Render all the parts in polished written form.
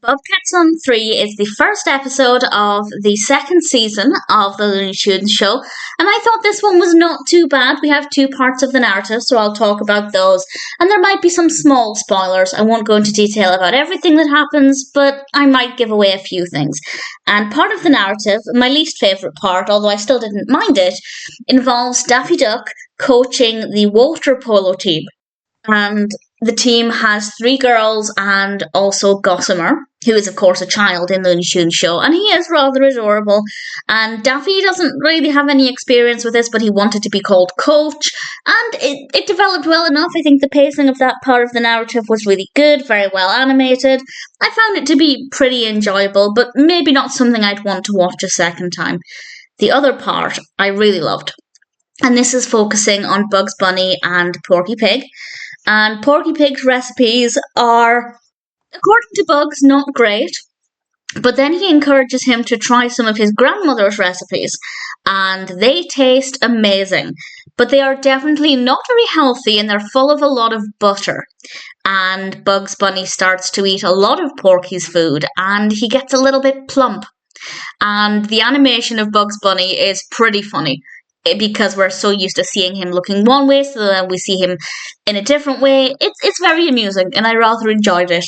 Bobcats on 3 is the first episode of the second season of the Looney Tunes show, and I thought this one was not too bad. We have two parts of the narrative, so I'll talk about those, and there might be some small spoilers. I won't go into detail about everything that happens, but I might give away a few things. And part of the narrative, my least favourite part, although I still didn't mind it, involves Daffy Duck coaching the water polo team. And the team has 3 girls and also Gossamer, who is of course a child in the Looney Tunes show, and he is rather adorable. And Daffy doesn't really have any experience with this, but he wanted to be called coach, and it developed well enough. I think the pacing of that part of the narrative was really good, very well animated. I found it to be pretty enjoyable, but maybe not something I'd want to watch a second time. The other part I really loved, and this is focusing on Bugs Bunny and Porky Pig. And Porky Pig's recipes are, according to Bugs, not great. But then he encourages him to try some of his grandmother's recipes. And they taste amazing. But they are definitely not very healthy, and they're full of a lot of butter. And Bugs Bunny starts to eat a lot of Porky's food, and he gets a little bit plump. And the animation of Bugs Bunny is pretty funny, because we're so used to seeing him looking one way, so then we see him in a different way. It's very amusing, and I rather enjoyed it.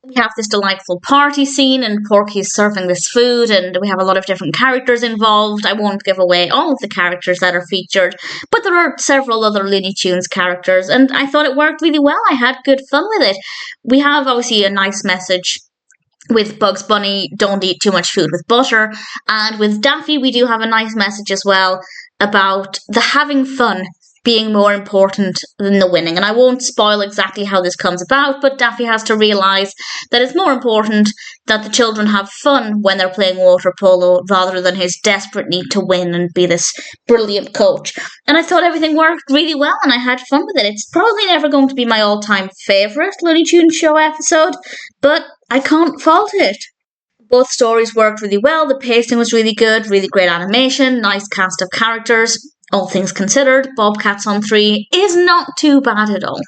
We have this delightful party scene, and Porky's serving this food, and we have a lot of different characters involved. I won't give away all of the characters that are featured, but there are several other Looney Tunes characters, and I thought it worked really well. I had good fun with it. We have, obviously, a nice message with Bugs Bunny: don't eat too much food with butter, and with Daffy we do have a nice message as well about the having fun being more important than the winning. And I won't spoil exactly how this comes about, but Daffy has to realise that it's more important that the children have fun when they're playing water polo rather than his desperate need to win and be this brilliant coach. And I thought everything worked really well, and I had fun with it. It's probably never going to be my all-time favourite Looney Tunes show episode, but I can't fault it. Both stories worked really well. The pacing was really good, really great animation, nice cast of characters. All things considered, Bobcats on 3 is not too bad at all.